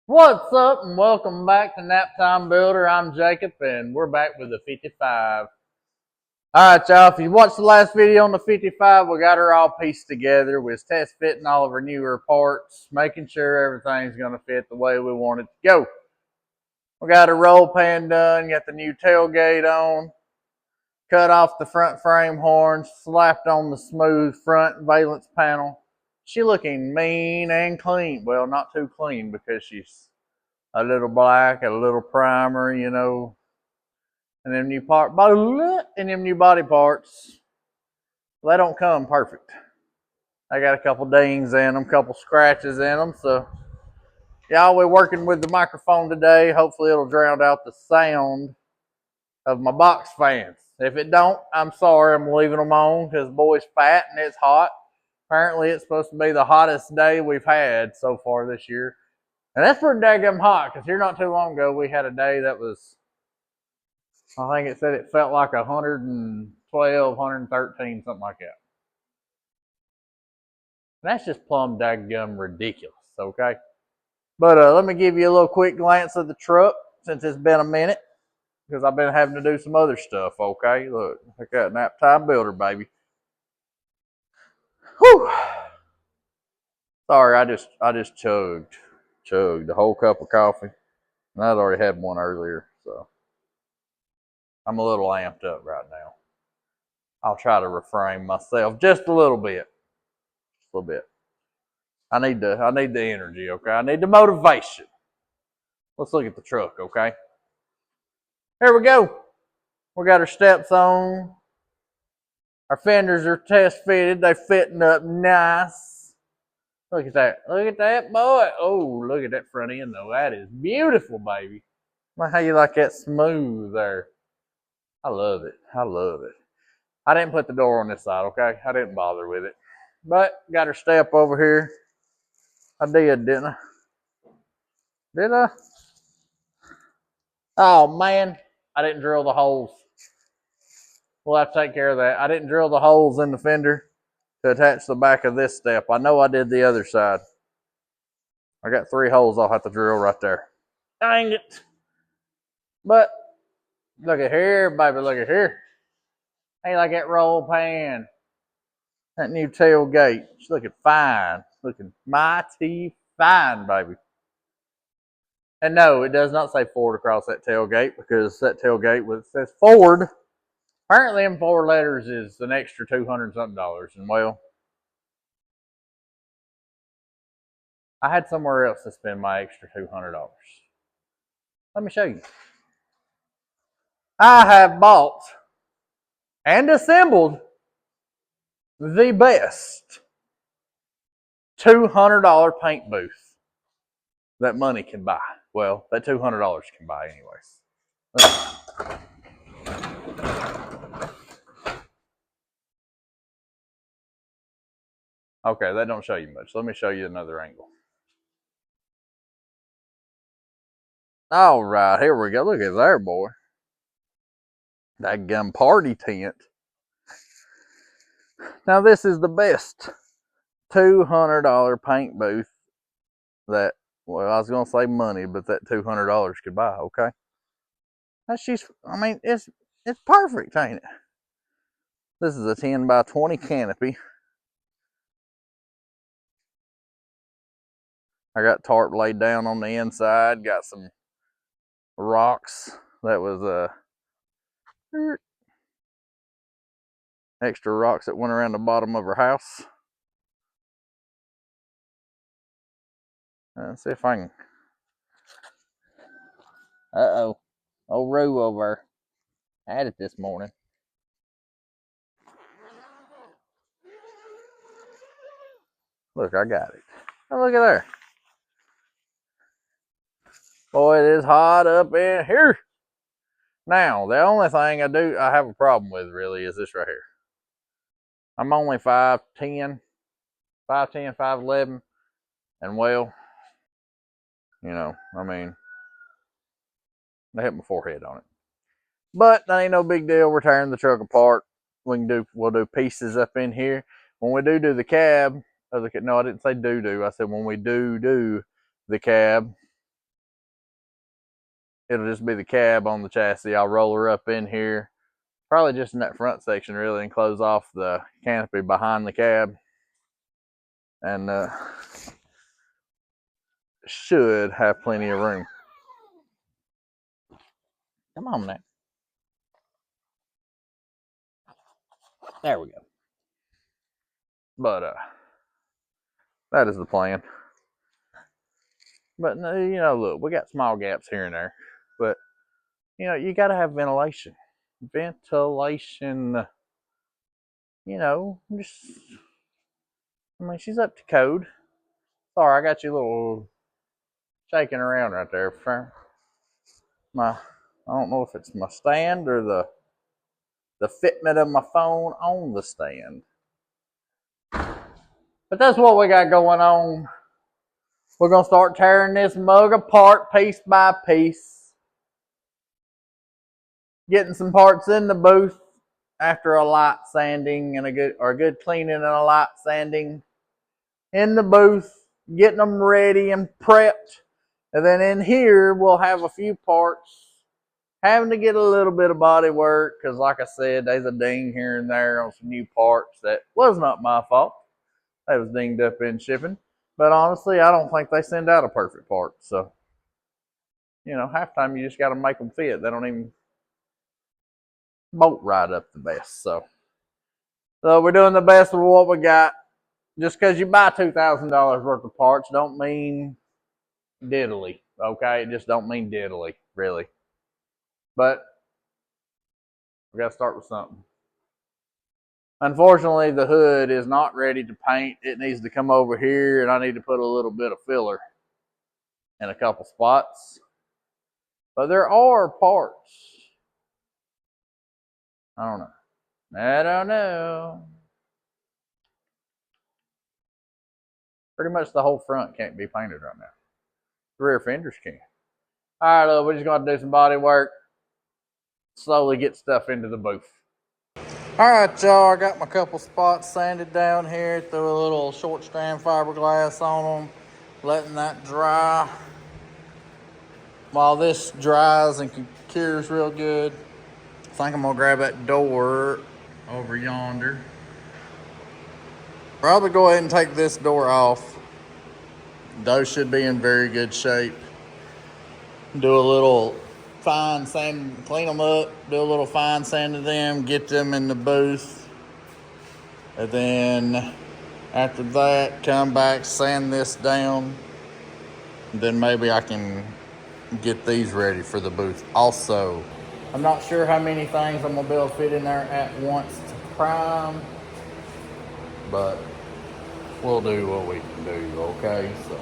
What's up, and welcome back to Naptime Builder. I'm Jacob, and we're back with the 55. All right, y'all. If you watched the last video on the 55, we got her all pieced together. We're test fitting all of her newer parts, making sure everything's going to fit the way we want it to go. We got her roll pan done, got the new tailgate on, cut off the front frame horns, slapped on the smooth front valence panel. She looking mean and clean. Well, not too clean because she's a little black, a little primer, and them new body parts, they don't come perfect. I got a couple dings in them, a couple scratches in them. So, y'all, we're working with the microphone today. Hopefully, it'll drown out the sound of my box fans. If it don't, I'm sorry. I'm leaving them on because the boy's fat and it's hot. Apparently, it's supposed to be the hottest day we've had so far this year. And that's pretty daggum hot because here not too long ago, we had a day that was, I think it said it felt like 112, 113, something like that. And that's just plumb daggum ridiculous, okay? But let me give you a little quick glance of the truck since it's been a minute because I've been having to do some other stuff, okay? Look, I got an Naptime Builder, baby. Whew. Sorry, I just chugged the whole cup of coffee. And I'd already had one earlier, so I'm a little amped up right now. I'll try to refrain myself just a little bit. Just a little bit. I need the energy, okay? I need the motivation. Let's look at the truck, okay? Here we go. We got our steps on. Our fenders are test fitted. They're fitting up nice. Look at that. Look at that, boy. Oh, look at that front end, though. That is beautiful, baby. Like how you like that smooth there. I love it. I love it. I didn't put the door on this side, okay? I didn't bother with it. But got our step over here. I did, didn't I? Did I? Oh, man. I didn't drill the holes. We'll have to take care of that. I didn't drill the holes in the fender to attach the back of this step. I know I did the other side. I got 3 holes I'll have to drill right there. Dang it. But look at here, baby. Look at here. Hey, like that roll pan. That new tailgate. It's looking fine. Looking mighty fine, baby. And no, it does not say Ford across that tailgate because that tailgate says Ford. Apparently, in 4 letters is an extra $200 something. And well, I had somewhere else to spend my extra $200. Let me show you. I have bought and assembled the best $200 paint booth that money can buy. Well, that $200 can buy, anyways. Okay, that don't show you much. Let me show you another angle. All right, here we go. Look at there, boy. That gun party tent. Now this is the best $200 paint booth that, well, I was gonna say money, but that $200 could buy. Okay, that's just, I mean, it's perfect, ain't it? This is a 10 by 20 canopy. I got tarp laid down on the inside. Got some rocks that was extra rocks that went around the bottom of her house. Let's see if I can. Uh-oh. Old Roo over had it this morning. Look, I got it. Oh, look at there. Boy, it is hot up in here. Now, the only thing I have a problem with really is this right here. I'm only 5'10", 5'11", and well, I mean, they hit my forehead on it. But that ain't no big deal. We're tearing the truck apart. We'll do pieces up in here. When we do the cab, no, I didn't say do. I said when we do the cab, It'll just be the cab on the chassis. I'll roll her up in here, probably just in that front section really, and close off the canopy behind the cab. And should have plenty of room. Come on now. There we go. But that is the plan. But you know, look, we got small gaps here and there, but you know, you got to have ventilation. Ventilation. You know, just. I mean, she's up to code. Sorry, I got you a little shaking around right there. I don't know if it's my stand or the fitment of my phone on the stand. But that's what we got going on. We're going to start tearing this mug apart piece by piece. Getting some parts in the booth after a light sanding and a good cleaning and a light sanding in the booth. Getting them ready and prepped. And then in here, we'll have a few parts. Having to get a little bit of body work because, like I said, there's a ding here and there on some new parts that was not my fault. They was dinged up in shipping. But honestly, I don't think they send out a perfect part. So, you know, half time you just got to make them fit. They don't even bolt right up the best. So we're doing the best with what we got. Just because you buy $2,000 worth of parts don't mean diddly. Okay? It just don't mean diddly, really. But we got to start with something. Unfortunately, the hood is not ready to paint. It needs to come over here, and I need to put a little bit of filler in a couple spots. But there are parts. I don't know. Pretty much the whole front can't be painted right now. The rear fenders can. All right, we're just going to do some body work. Slowly get stuff into the booth. All right, y'all, I got my couple spots sanded down here. Threw a little short strand fiberglass on them, letting that dry. While this dries and cures real good, I think I'm gonna grab that door over yonder. Probably go ahead and take this door off. Those should be in very good shape. Do a little fine sand, clean them up, do a little fine sand to them, get them in the booth. And then after that, come back, sand this down. And then maybe I can get these ready for the booth also. I'm not sure how many things I'm gonna be able to fit in there at once to prime, but we'll do what we can do, okay? So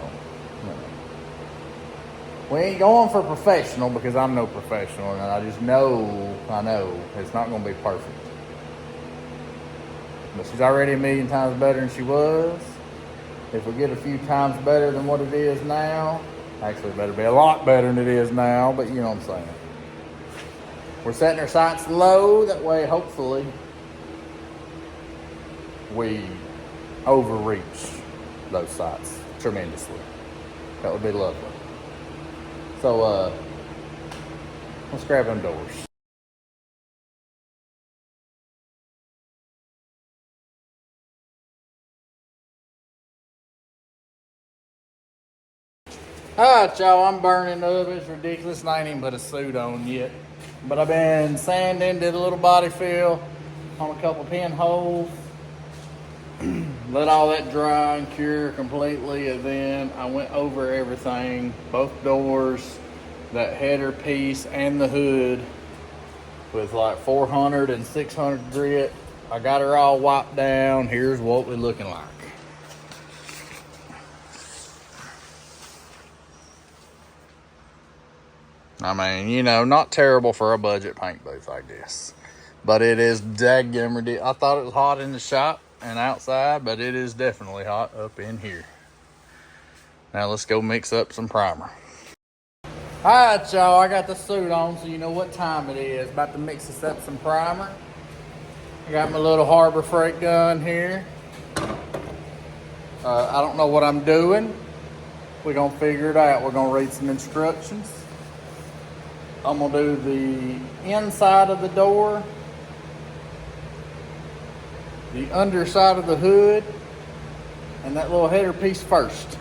we ain't going for professional because I'm no professional, and I just know it's not gonna be perfect. But she's already a million times better than she was. If we get a few times better than what it is now, actually it better be a lot better than it is now, but you know what I'm saying. We're setting our sights low, that way hopefully we overreach those sights tremendously. That would be lovely. So let's grab them doors. Alright, y'all, I'm burning up. It's ridiculous. I ain't even put a suit on yet. But I've been sanding, did a little body fill on a couple pinholes. Let all that dry and cure completely, and then I went over everything, both doors, that header piece, and the hood with like 400 and 600 grit. I got her all wiped down. Here's what we're looking like. I mean, you know, not terrible for a budget paint booth like this. But it is daggum ridiculous. I thought it was hot in the shop and outside, but it is definitely hot up in here. Now let's go mix up some primer. Alright, y'all, I got the suit on, so you know what time it is. About to mix us up some primer. I got my little Harbor Freight gun here. I don't know what I'm doing. We're gonna figure it out. We're gonna read some instructions. I'm gonna do the inside of the door, the underside of the hood, and that little header piece first.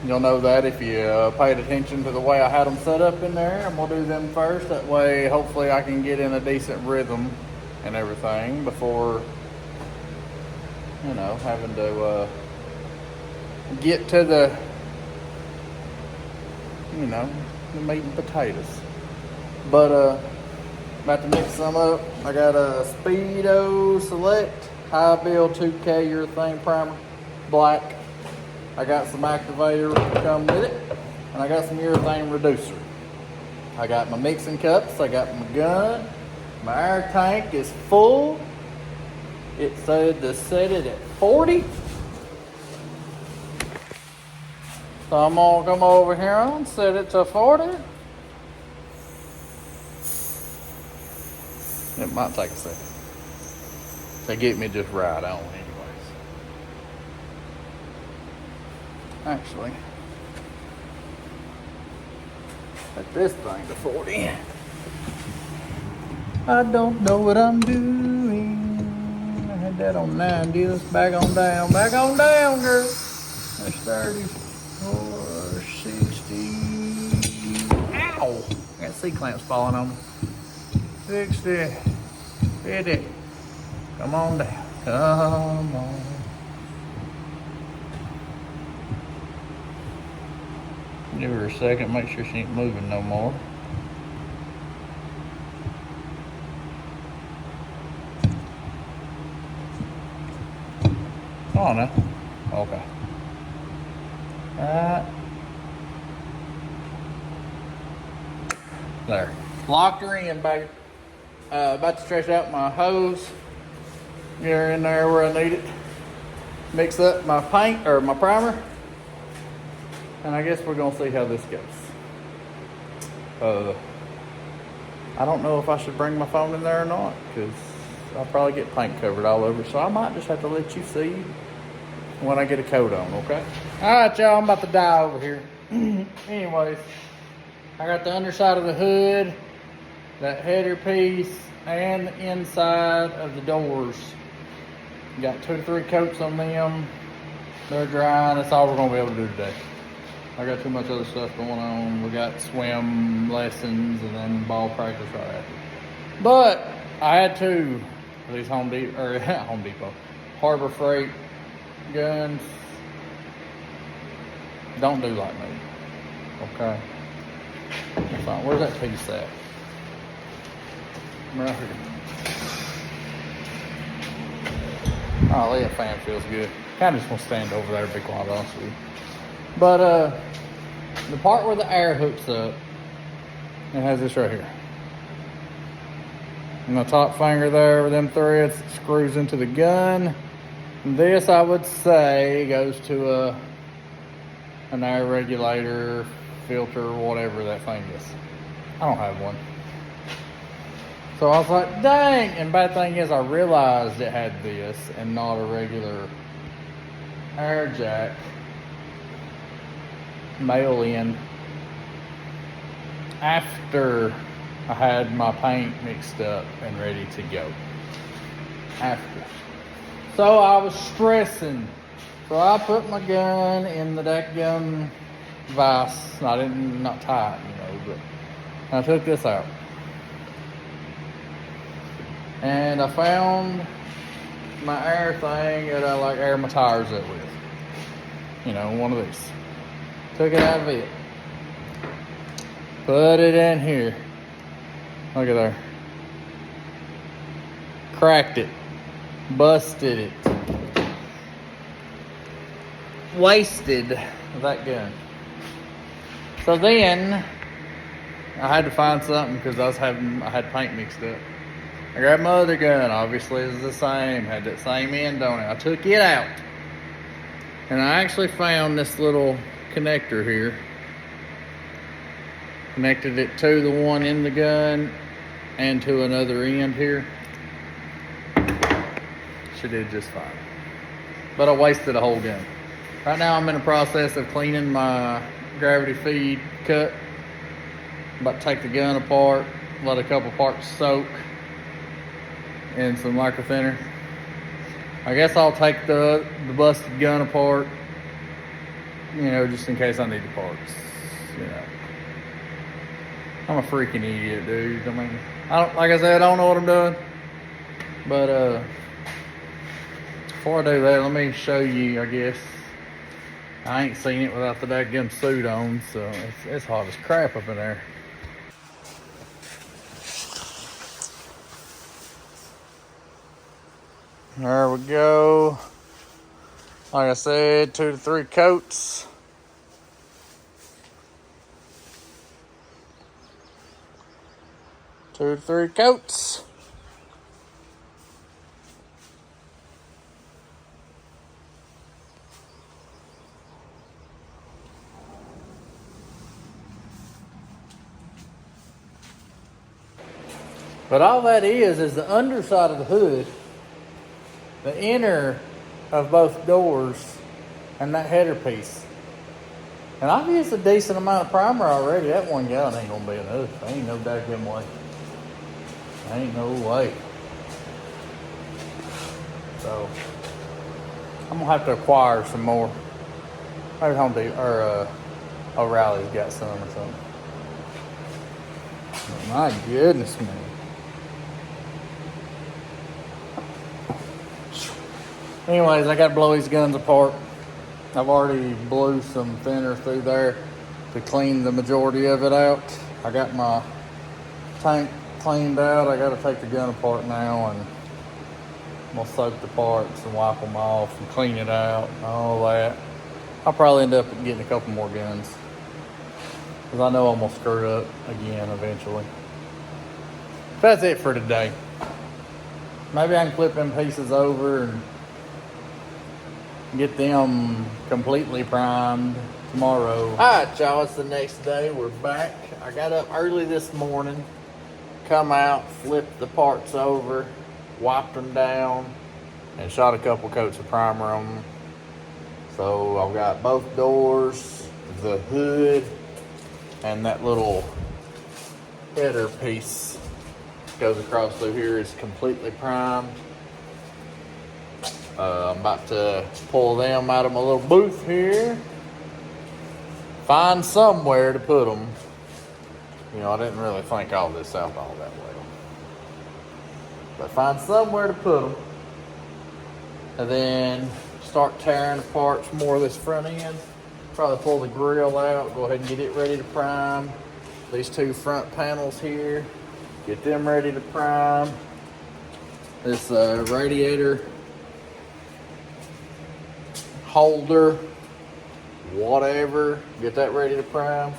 You'll know that if you paid attention to the way I had them set up in there. I'm gonna do them first. That way, hopefully I can get in a decent rhythm and everything before, you know, having to get to the, you know, the meat and potatoes. But about to mix some up. I got a Speedo Select High Build 2K urethane primer, black. I got some activator to come with it, and I got some urethane reducer. I got my mixing cups, I got my gun, my air tank is full. It said to set it at 40. So I'm gonna come over here and set it to 40. It might take a second. They get me just right on anyways. Actually, set this thing to 40. I don't know what I'm doing. I had that on 90. Let's back on down. Back on down, girl. That's 34, 60. Ow! I got C-clamps falling on me. 60, 50. Come on down. Come on. Give her a second, make sure she ain't moving no more. Come on now. Okay. Alright. There. Locked her in, baby. About to stretch out my hose. Get her in there where I need it. Mix up my paint, or my primer. And I guess we're gonna see how this goes. I don't know if I should bring my phone in there or not, because I'll probably get paint covered all over. So I might just have to let you see when I get a coat on, okay? Alright, y'all, I'm about to die over here. Anyways, I got the underside of the hood, that header piece, and the inside of the doors. Got 2 to 3 coats on them. They're dry, and that's all we're gonna be able to do today. I got too much other stuff going on. We got swim lessons and then ball practice right after. But I had 2 of these Home Depot, Harbor Freight guns. Don't do like me, okay? Fine. Where's that piece at? Right here. Oh, that fan feels good. Kind of just want to stand over there, to be quite honest with you. But the part where the air hooks up, it has this right here. And the top finger there with them threads screws into the gun. And this, I would say, goes to an air regulator, filter, whatever that thing is. I don't have one. So I was like, dang. And bad thing is, I realized it had this and not a regular air jack mail in after I had my paint mixed up and ready to go. After. So I was stressing. So I put my gun in the gun vise. Not tight, but I took this out. And I found my air thing that I like air my tires up with. One of these. Took it out of it. Put it in here. Look at there. Cracked it. Busted it. Wasted that gun. So then I had to find something because I had paint mixed up. I grabbed my other gun, obviously it's the same, had that same end on it. I took it out. And I actually found this little connector here. Connected it to the one in the gun and to another end here. She did just fine. But I wasted a whole gun. Right now I'm in the process of cleaning my gravity feed cut I'm about to take the gun apart, let a couple parts soak in some micro thinner. I guess I'll take the busted gun apart, you know, just in case I need the parts, you know. I'm a freaking idiot, dude. I mean, like I said, I don't know what I'm doing. But before I do that, let me show you, I guess. I ain't seen it without the daggum suit on, so it's hot as crap up in there. There we go. Like I said, 2 to 3 coats. Two to three coats. But all that is the underside of the hood, the inner of both doors, and that header piece. And I've used a decent amount of primer already. That 1 gallon ain't gonna be enough. Ain't no daggum way. Ain't no way. So I'm gonna have to acquire some more. Maybe Home Depot or O'Reilly's got some or something. But my goodness, man. Anyways, I got to blow these guns apart. I've already blew some thinner through there to clean the majority of it out. I got my tank cleaned out. I got to take the gun apart now, and I'm going to soak the parts and wipe them off and clean it out and all that. I'll probably end up getting a couple more guns because I know I'm going to screw it up again eventually. But that's it for today. Maybe I can flip them pieces over and get them completely primed tomorrow. Alright, y'all, it's the next day. We're back. I got up early this morning, come out, flipped the parts over, wiped them down, and shot a couple coats of primer on them. So I've got both doors, the hood, and that little header piece goes across through here is completely primed. I'm about to pull them out of my little booth here. Find somewhere to put them. You know, I didn't really think all this out all that well. But find somewhere to put them. And then start tearing apart some more of this front end. Probably pull the grill out, go ahead and get it ready to prime. These 2 front panels here, get them ready to prime. This radiator holder, whatever, get that ready to prime.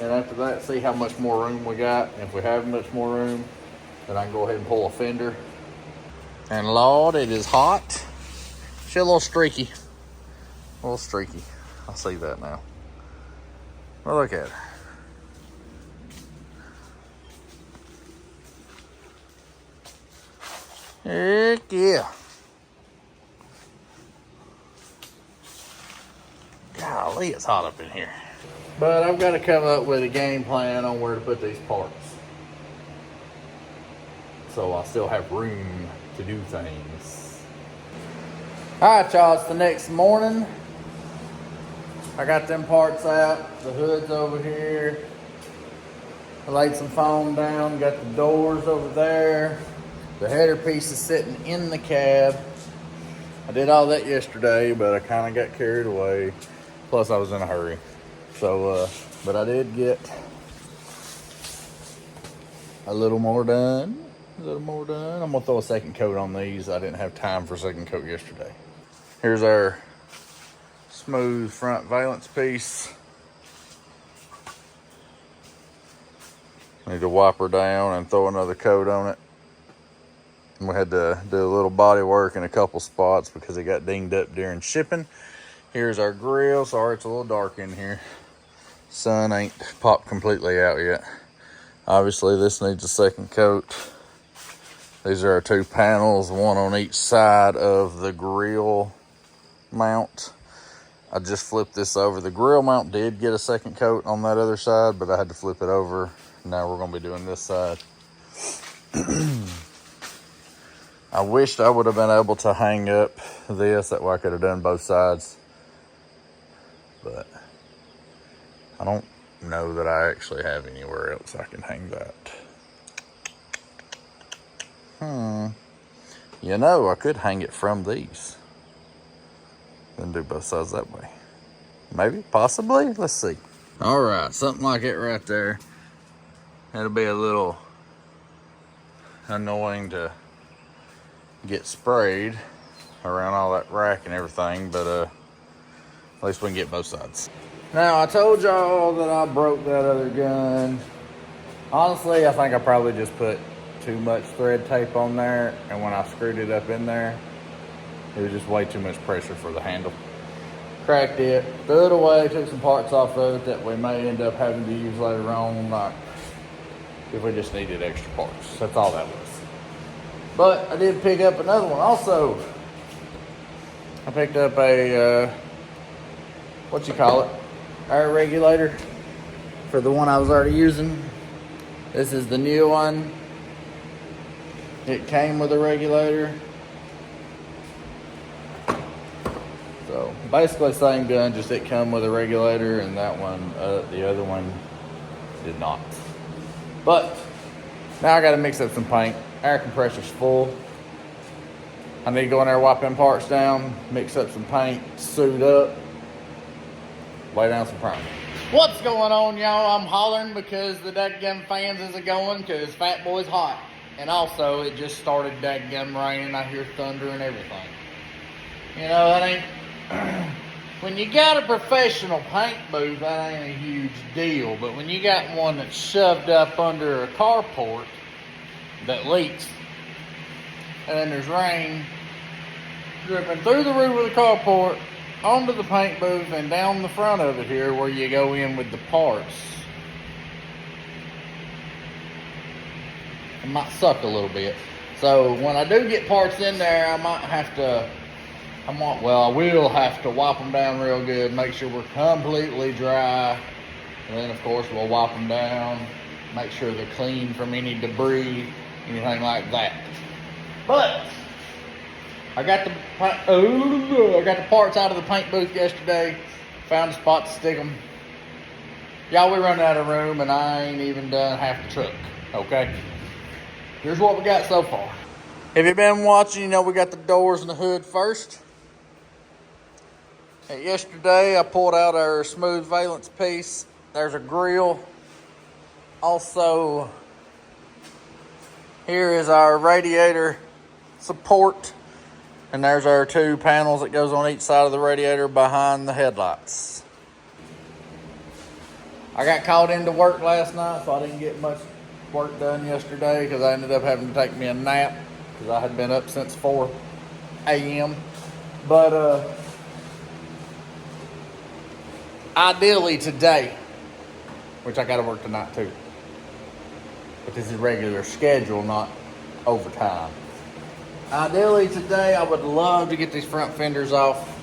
And after that, see how much more room we got. And if we have much more room, then I can go ahead and pull a fender. And Lord, it is hot. She's a little streaky. A little streaky. I see that now. Well, look at her. Heck yeah. Golly, it's hot up in here. But I've got to come up with a game plan on where to put these parts, so I still have room to do things. Alright, y'all, it's the next morning. I got them parts out. The hood's over here. I laid some foam down. Got the doors over there. The header piece is sitting in the cab. I did all that yesterday, but I kind of got carried away. Plus, I was in a hurry. So, but I did get a little more done. I'm going to throw a second coat on these. I didn't have time for a second coat yesterday. Here's our smooth front valance piece. Need to wipe her down and throw another coat on it. We had to do a little body work in a couple spots because it got dinged up during shipping. Here's our grill. Sorry, it's a little dark in here. Sun ain't popped completely out yet. Obviously, this needs a second coat. These are our 2 panels, one on each side of the grill mount. I just flipped this over. The grill mount did get a second coat on that other side, but I had to flip it over. Now we're going to be doing this side. I wished I would have been able to hang up this. That way I could have done both sides. But I don't know that I actually have anywhere else I can hang that. You know, I could hang it from these. Then do both sides that way. Maybe, possibly, let's see. All right, something like it right there. It'll be a little annoying to get sprayed around all that rack and everything, but at least we can get both sides. Now, I told y'all that I broke that other gun. Honestly, I think I probably just put too much thread tape on there, and when I screwed it up in there, it was just way too much pressure for the handle. Cracked it, threw it away, took some parts off of it that we may end up having to use later on, like if we just needed extra parts. That's all that was. But I did pick up another one also. I picked up a, what you call it, air regulator for the one I was already using. This is the new one. It came with a regulator. So basically same gun, just it come with a regulator, and that one, the other one did not. But now I gotta mix up some paint. Air compressor's full. I need to go in there, wipe them parts down, mix up some paint, suit up, lay down some primer. What's going on, y'all? I'm hollering because the dadgum fans isn't going because Fat Boy's hot. And also, it just started dadgum raining. I hear thunder and everything. You know, that ain't... when you got a professional paint booth, that ain't a huge deal. But when you got one that's shoved up under a carport that leaks, and then there's rain dripping through the roof of the carport, onto the paint booth, and down the front of it here where you go in with the parts, it might suck a little bit. So when I do get parts in there, I will have to wipe them down real good, make sure we're completely dry, and then of course we'll wipe them down, make sure they're clean from any debris, anything like that. But I got the parts out of the paint booth yesterday, found a spot to stick them. Y'all, we run out of room and I ain't even done half the truck, okay? Here's what we got so far. If you've been watching, you know we got the doors and the hood first. And yesterday I pulled out our smooth valence piece. There's a grill. Also, here is our radiator support. And there's our two panels that goes on each side of the radiator behind the headlights. I got called into work last night, so I didn't get much work done yesterday because I ended up having to take me a nap because I had been up since 4 a.m. But ideally today, which I got to work tonight too, but this is regular schedule, not overtime. Ideally today, I would love to get these front fenders off,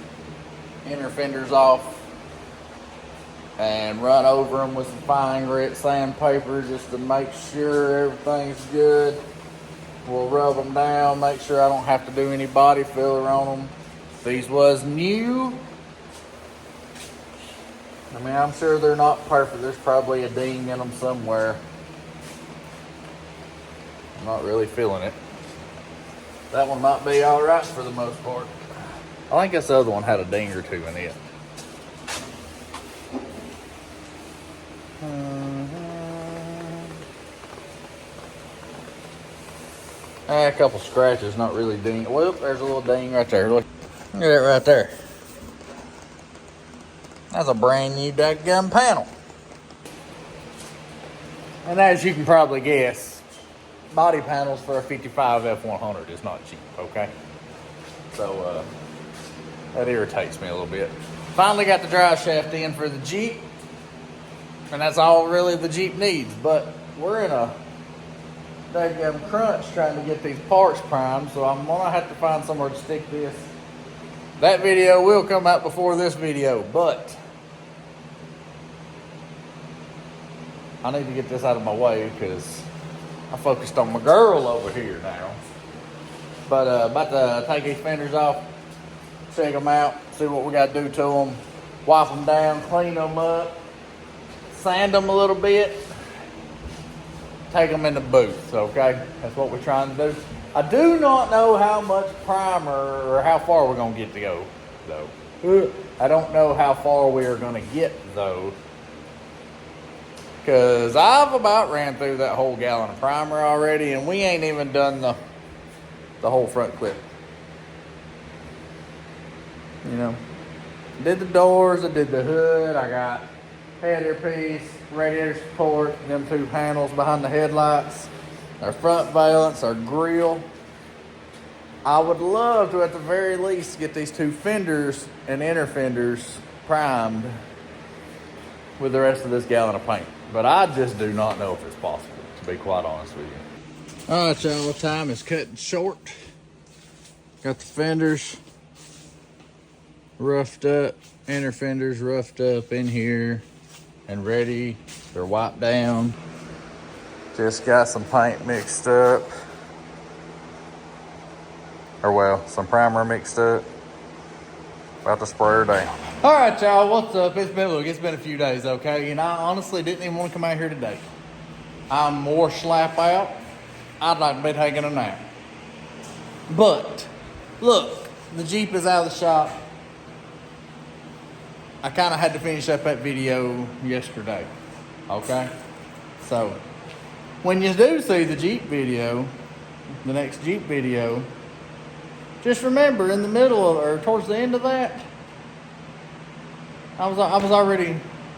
inner fenders off, and run over them with some fine grit sandpaper just to make sure everything's good. We'll rub them down, make sure I don't have to do any body filler on them. If these was new, I mean, I'm sure they're not perfect. There's probably a ding in them somewhere. I'm not really feeling it. That one might be all right for the most part. I think this other one had a ding or two in it. A couple scratches, not really ding. Well, there's a little ding right there. Look at that right there. That's a brand new dadgum panel. And as you can probably guess, body panels for a 55 F100 is not cheap, okay? So, that irritates me a little bit. Finally got the drive shaft in for the Jeep. And that's all really the Jeep needs. But we're in a crunch trying to get these parts primed. So I'm going to have to find somewhere to stick this That video will come out before this video, but I need to get this out of my way because I focused on my girl over here now. But about to take these fenders off, check them out, see what we got to do to them, wipe them down, clean them up, sand them a little bit, take them in the booth, okay? That's what we're trying to do. I do not know how much primer or how far we're going to get to go, though. I don't know how far we are going to get, though, because I've about ran through that whole gallon of primer already, and we ain't even done the whole front clip. You know, did the doors, I did the hood, I got header piece, radiator support, them two panels behind the headlights, our front valance, our grille. I would love to, at the very least, get these two fenders and inner fenders primed with the rest of this gallon of paint. But I just do not know if it's possible, to be quite honest with you. All right, y'all, time is cutting short. Got the fenders roughed up, inner fenders roughed up in here and ready. They're wiped down. Just got some paint mixed up. Or well, some primer mixed up. About to spray her down. All right, y'all, what's up? It's been a few days, okay? And I honestly didn't even want to come out here today. I'm more slap out. I'd like to be taking a nap. But, look, the Jeep is out of the shop. I kind of had to finish up that video yesterday, okay? So, when you do see the Jeep video, the next Jeep video, just remember in the middle or towards the end of that, I was already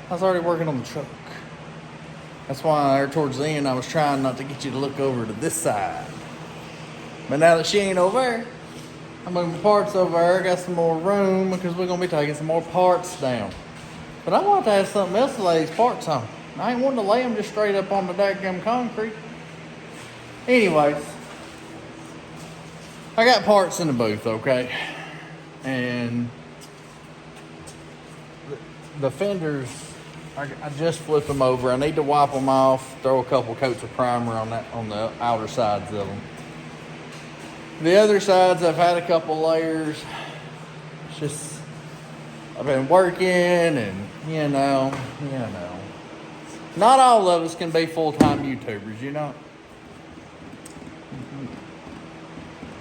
working on the truck. That's why towards the end I was trying not to get you to look over to this side. But now that she ain't over there, I'm moving parts over there. I got some more room because we're gonna be taking some more parts down. But I want to have something else to lay these parts on. I ain't wanting to lay them just straight up on the daggum concrete. Anyways, I got parts in the booth, okay? And the fenders, I just flip them over. I need to wipe them off, throw a couple coats of primer on the outer sides of them. The other sides, I've had a couple layers. It's just, I've been working and, you know. Not all of us can be full-time YouTubers, you know?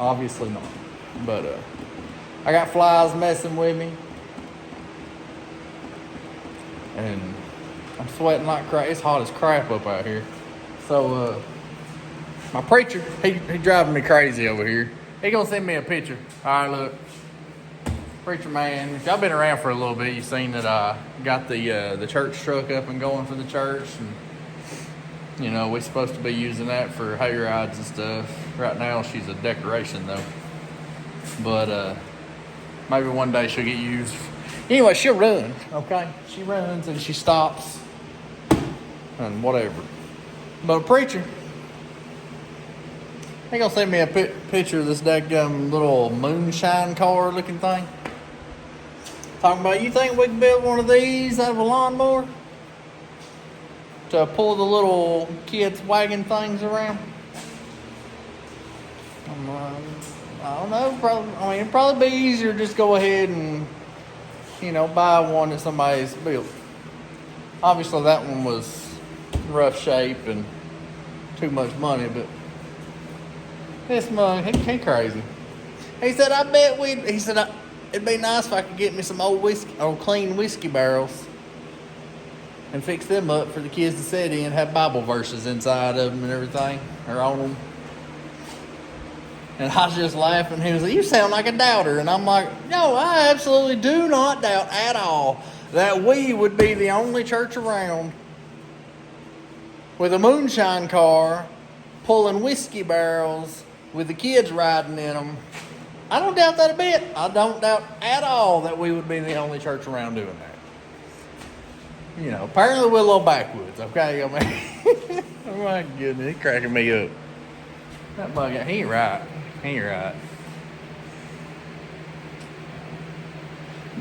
Obviously not. But I got flies messing with me. And I'm sweating like crap. It's hot as crap up out here. So, my preacher, he driving me crazy over here. He gonna send me a picture. All right, look. Preacher man, if y'all been around for a little bit, you've seen that I got the church truck up and going for the church. And, you know, we're supposed to be using that for hay rides and stuff. Right now, she's a decoration, though. But maybe one day she'll get used. Anyway, she'll run, okay? She runs and she stops and whatever. But a preacher, he gonna send me a picture of this daggum little moonshine car looking thing. Talking about, you think we can build one of these out of a lawnmower to pull the little kids wagon things around? I'm like, I don't know. It'd probably be easier to just go ahead and, you know, buy one that somebody's built. Obviously, that one was rough shape and too much money, but this mug, he crazy. He said, it'd be nice if I could get me some old clean whiskey barrels and fix them up for the kids to sit in, have Bible verses inside of them and everything, or on them. And I was just laughing. He was like, you sound like a doubter. And I'm like, no, I absolutely do not doubt at all that we would be the only church around with a moonshine car pulling whiskey barrels with the kids riding in them. I don't doubt that a bit. I don't doubt at all that we would be the only church around doing that. You know, apparently we're a little backwoods, okay? I mean, oh my goodness, he's cracking me up. That bug, he ain't right.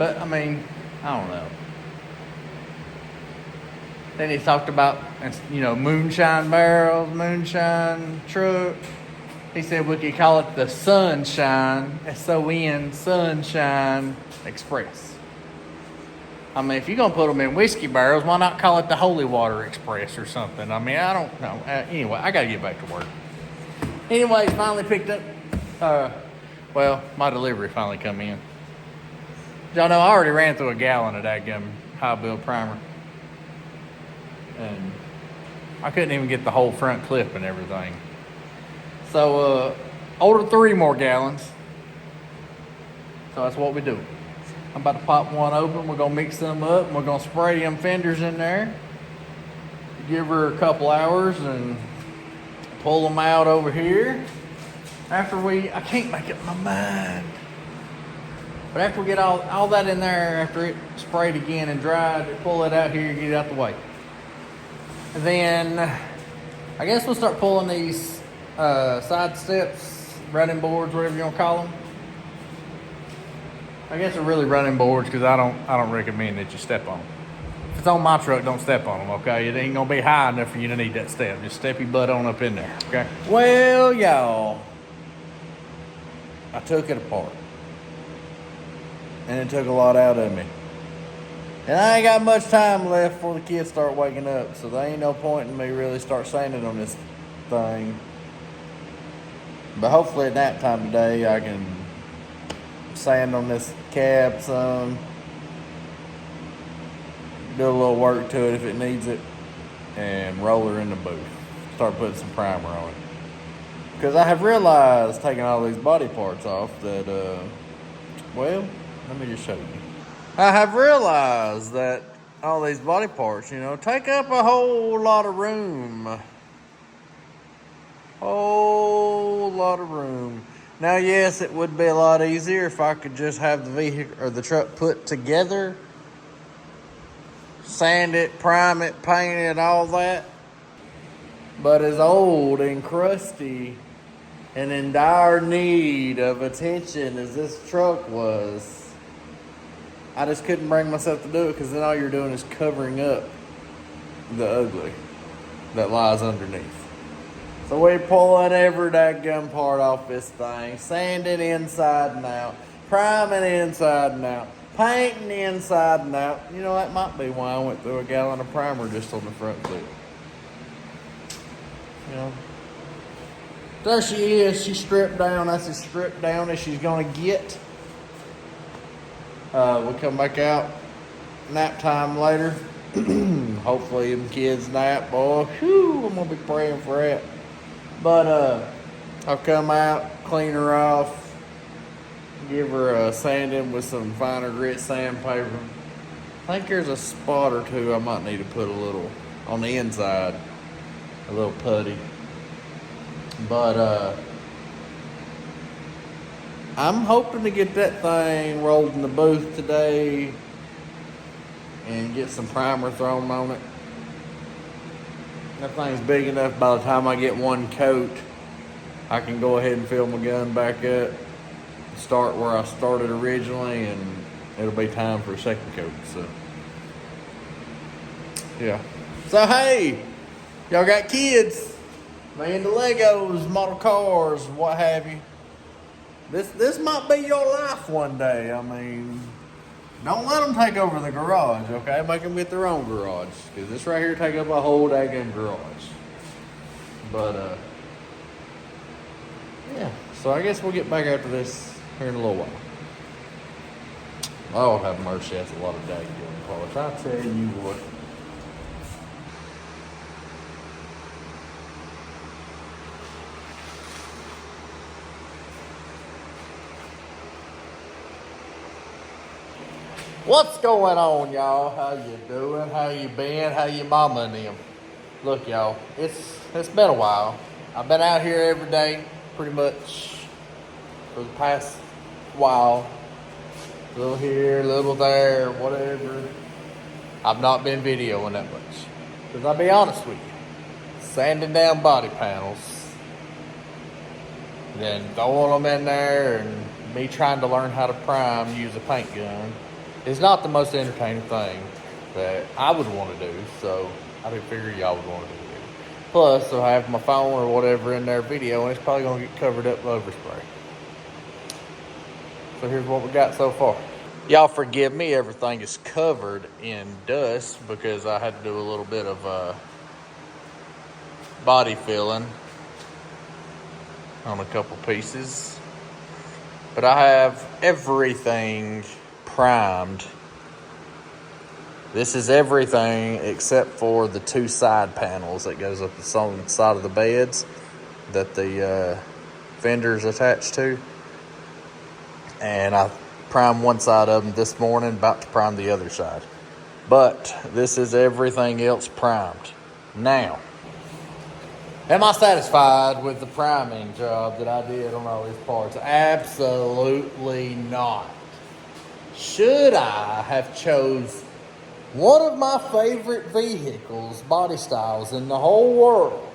But I mean, I don't know. Then he talked about, moonshine barrels, moonshine truck. He said we could call it the Sunshine, S-O-N, Sunshine Express. I mean, if you're going to put them in whiskey barrels, why not call it the Holy Water Express or something? I mean, I don't know. Anyway, I got to get back to work. Anyways, finally picked up, my delivery finally come in. Y'all know I already ran through a gallon of that high build primer. And I couldn't even get the whole front clip and everything. So, ordered 3 more gallons. So that's what we do. I'm about to pop one open. We're going to mix them up. And we're going to spray them fenders in there. Give her a couple hours and pull them out over here. I can't make up my mind. But after we get all that in there, after it sprayed again and dried, pull it out here and get it out the way. And then, I guess we'll start pulling these side steps, running boards, whatever you want to call them. I guess they're really running boards because I don't recommend that you step on them. If it's on my truck, don't step on them, okay? It ain't gonna be high enough for you to need that step. Just step your butt on up in there, okay? Well, y'all, I took it apart. And it took a lot out of me. And I ain't got much time left before the kids start waking up, so there ain't no point in me really start sanding on this thing. But hopefully at nap time today I can sand on this cab some, do a little work to it if it needs it, and roll her in the booth. Start putting some primer on it. Because I have realized, taking all these body parts off, that, let me just show you. I have realized that all these body parts, take up a whole lot of room. Whole lot of room. Now, yes, it would be a lot easier if I could just have the vehicle or the truck put together, sand it, prime it, paint it, all that. But as old and crusty and in dire need of attention as this truck was, I just couldn't bring myself to do it, because then all you're doing is covering up the ugly that lies underneath. So we're pulling every daggum part off this thing, sanding inside and out, priming inside and out, painting inside and out. That might be why I went through a gallon of primer just on the front clip. There she is. She's stripped down. That's as stripped down as she's going to get. We'll come back out nap time later. Hopefully them kids nap, boy. Whew, I'm going to be praying for that. But I'll come out, clean her off, give her a sanding with some finer grit sandpaper. I think there's a spot or two I might need to put a little on the inside, a little putty. But I'm hoping to get that thing rolled in the booth today and get some primer thrown on it. That thing's big enough by the time I get one coat, I can go ahead and fill my gun back up, start where I started originally, and it'll be time for a second coat. So, yeah. So, hey, y'all got kids, they into Legos, model cars, what have you. This might be your life one day. I mean, don't let them take over the garage, okay? Make them get their own garage, because this right here take up a whole daggone garage. But, yeah. So I guess we'll get back after this here in a little while. Oh, have mercy, that's a lot of daggone parts. I tell you what. What's going on, y'all? How you doing? How you been? How you mama and them? Look, y'all, it's been a while. I've been out here every day, pretty much, for the past while. A little here, a little there, whatever. I've not been videoing that much. Because I'll be honest with you, sanding down body panels, then throwing them in there, and me trying to learn how to prime, use a paint gun. It's not the most entertaining thing that I would want to do, so I didn't figure y'all would want to do it. Plus, I have my phone or whatever in their video, and it's probably going to get covered up with overspray. So here's what we got so far. Y'all forgive me, everything is covered in dust because I had to do a little bit of body filling on a couple pieces. But I have everything primed. This is everything except for the two side panels that goes up the side of the beds that the fender's attached to. And I primed one side of them this morning, about to prime the other side. But this is everything else primed. Now, am I satisfied with the priming job that I did on all these parts? Absolutely not. Should I have chose one of my favorite vehicles, body styles in the whole world,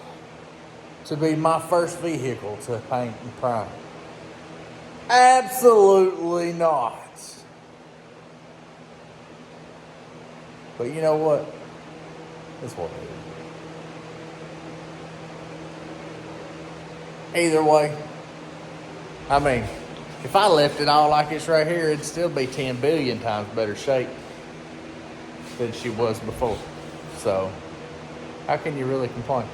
to be my first vehicle to paint and prime? Absolutely not. But you know what? It's what it is. Either way, I mean, if I left it all like it's right here, it'd still be 10 billion times better shape than she was before. So, how can you really complain?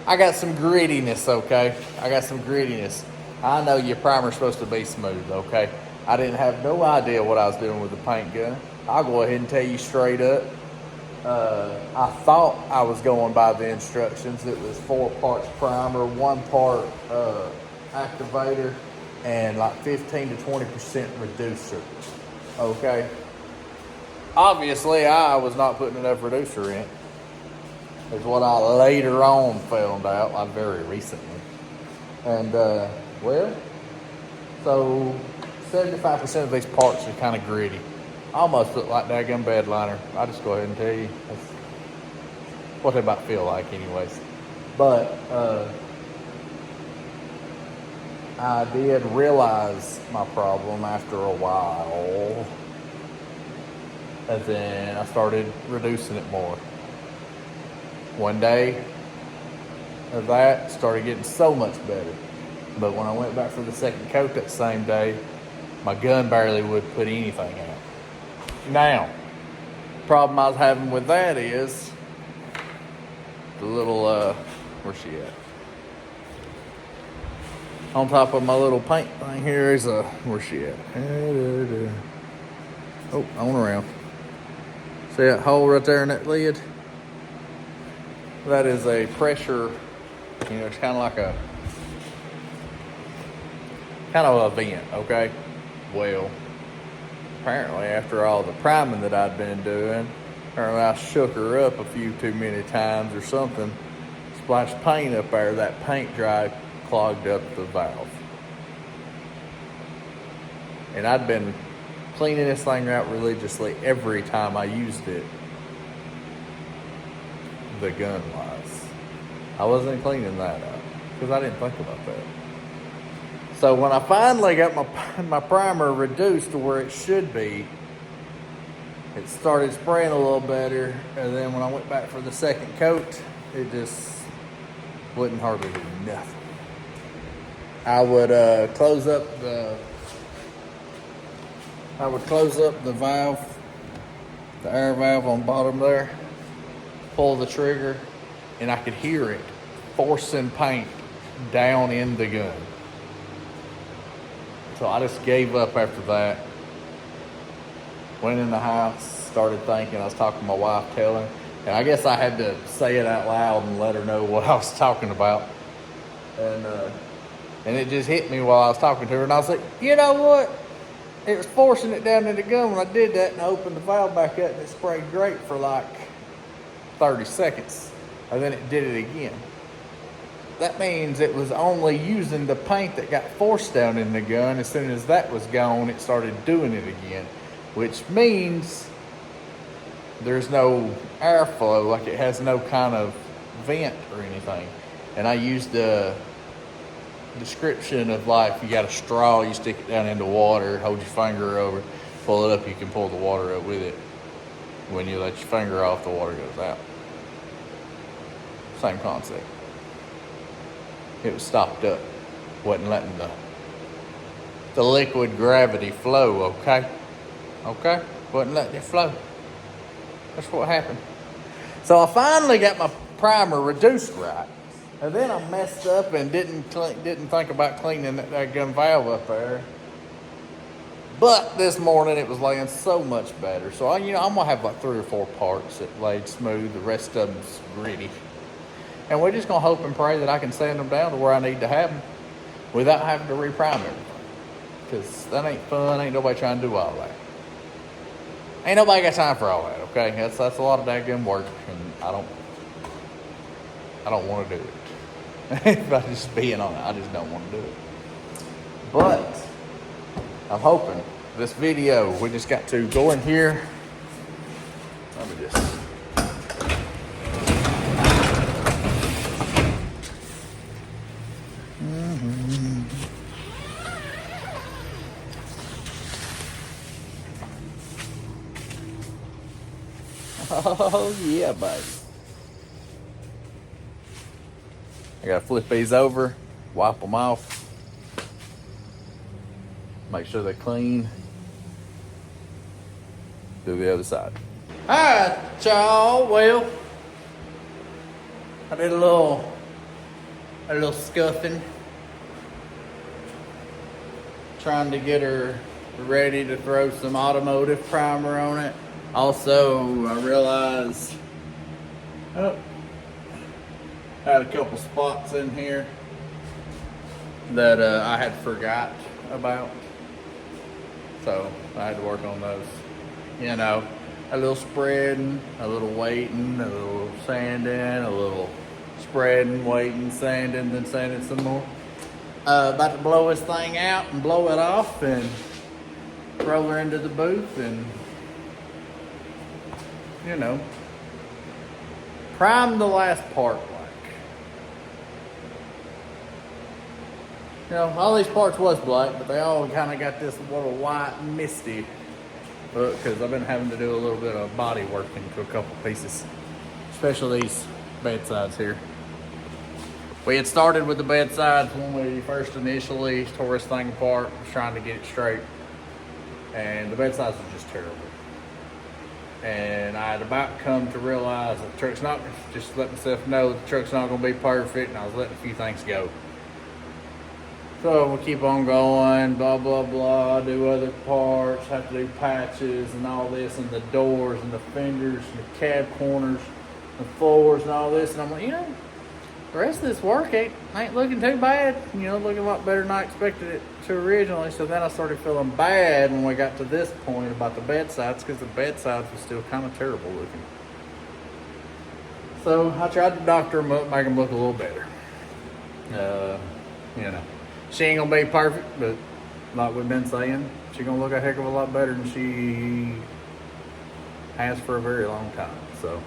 I got some grittiness, okay? I got some grittiness. I know your primer's supposed to be smooth, okay? I didn't have no idea what I was doing with the paint gun. I'll go ahead and tell you straight up. I thought I was going by the instructions. It was 4 parts primer, 1 part activator, and like 15 to 20% reducer, okay? Obviously, I was not putting enough reducer in. Is what I later on found out, like very recently. And, well, so 75% of these parts are kind of gritty. Almost look like daggum bed liner. I'll just go ahead and tell you. That's what they about feel like anyways. But, I did realize my problem after a while. And then I started reducing it more. One day of that, started getting so much better. But when I went back for the second coat that same day, my gun barely would put anything out. Now, the problem I was having with that is the little, where's she at? On top of my little paint thing here is a, where's she at? Oh, on around. See that hole right there in that lid? That is a pressure, it's kind of like a, kind of a vent, okay? Well, apparently after all the priming that I'd been doing, apparently I shook her up a few too many times or something, splashed paint up there, that paint dry clogged up the valve. And I'd been cleaning this thing out religiously every time I used it, the gun wise. I wasn't cleaning that up because I didn't think about that. So when I finally got my primer reduced to where it should be, it started spraying a little better, and then when I went back for the second coat, it just wouldn't hardly do nothing. I would close up the valve, the air valve on the bottom there, pull the trigger, and I could hear it forcing paint down in the gun. So I just gave up after that. Went in the house, started thinking. I was talking to my wife, telling, and I guess I had to say it out loud and let her know what I was talking about. And it just hit me while I was talking to her, and I was like, you know what? It was forcing it down in the gun when I did that, and I opened the valve back up, and it sprayed great for like 30 seconds, and then it did it again. That means it was only using the paint that got forced down in the gun. As soon as that was gone, it started doing it again, which means there's no airflow, like it has no kind of vent or anything. And I used the description of like, you got a straw, you stick it down into water, hold your finger over. pull it up, you can pull the water up with it. When you let your finger off, the water goes out. Same concept. It was stopped up. Wasn't letting the liquid gravity flow, okay? Okay? Wasn't letting it flow. That's what happened. So I finally got my primer reduced right. And then I messed up and didn't think about cleaning that gun valve up there. But this morning it was laying so much better. So I'm gonna have like 3 or 4 parts that laid smooth. The rest of them's gritty. And we're just gonna hope and pray that I can sand them down to where I need to have them without having to reprime everything. Because that ain't fun. Ain't nobody trying to do all that. Ain't nobody got time for all that. Okay, that's a lot of daggum work, and I don't want to do it. If I'm just being honest, I just don't want to do it. But I'm hoping this video, we just got to go in here. Let me just. Oh yeah, buddy. I gotta flip these over, wipe them off, make sure they're clean. Do the other side. All right, y'all. Well, I did a little scuffing, trying to get her ready to throw some automotive primer on it. Also, I realized I had a couple spots in here that I had forgot about. So I had to work on those. You know, a little spreading, a little waiting, a little sanding, a little spreading, waiting, sanding, then sanding some more. About to blow this thing out and blow it off and roll her into the booth and, you know, prime the last part like. You know, all these parts was black, but they all kind of got this little white misty look because I've been having to do a little bit of body work into a couple pieces, especially these bedsides here. We had started with the bedsides when we first initially tore this thing apart, was trying to get it straight, and the bedsides were just terrible. And I had about come to realize that the truck's not, just let myself know that the truck's not going to be perfect, and I was letting a few things go. So we'll keep on going, blah, blah, blah, do other parts, have to do patches and all this, and the doors and the fenders and the cab corners, the floors and all this. And I'm like, you know, the rest of this work ain't looking too bad. You know, looking a lot better than I expected it to originally. So then I started feeling bad when we got to this point about the bedsides, because the bedsides were still kind of terrible looking. So I tried to doctor them up, make them look a little better. You know, she ain't gonna be perfect, but like we've been saying, she's gonna look a heck of a lot better than she has for a very long time. So.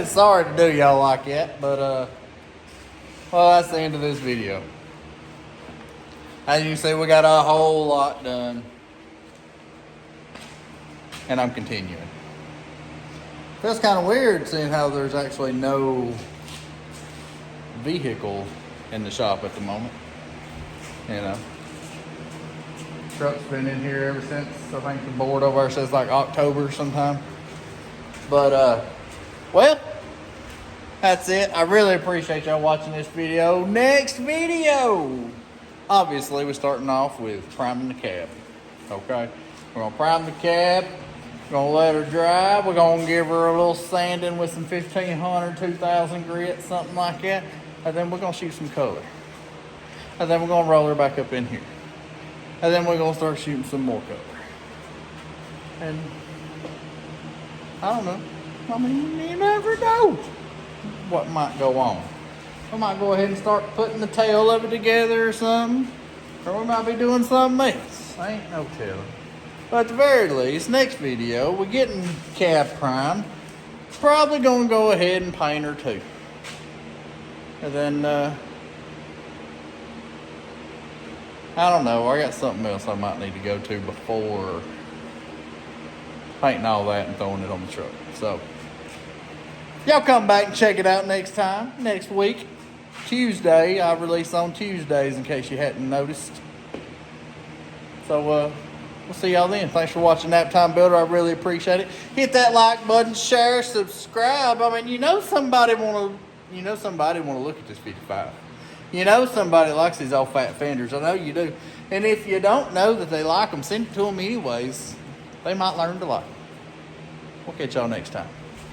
Sorry to do y'all like that, but well, that's the end of this video. As you can see, we got a whole lot done, and I'm continuing. Feels kind of weird seeing how there's actually no vehicle in the shop at the moment, you know. Truck's been in here ever since, I think the board over there says like October sometime. But, well, that's it. I really appreciate y'all watching this video. Next video, obviously, we're starting off with priming the cab. Okay? We're going to prime the cab. We're going to let her dry. We're going to give her a little sanding with some 1500, 2000 grit, something like that. And then we're going to shoot some color. And then we're going to roll her back up in here. And then we're going to start shooting some more color. And I don't know. I mean, you never know what might go on. We might go ahead and start putting the tail of it together or something. Or we might be doing something else. Ain't no telling. But at the very least, next video, we're getting cab primed. Probably going to go ahead and paint her too. And then, I don't know. I got something else I might need to go to before painting all that and throwing it on the truck. So, y'all come back and check it out next time, next week. Tuesday, I release on Tuesdays in case you hadn't noticed. So, we'll see y'all then. Thanks for watching Naptime Builder. I really appreciate it. Hit that like button, share, subscribe. I mean, you know somebody wanna look at this 55. You know somebody likes these old fat fenders. I know you do. And if you don't know that they like them, send it to them anyways. They might learn to like them. We'll catch y'all next time.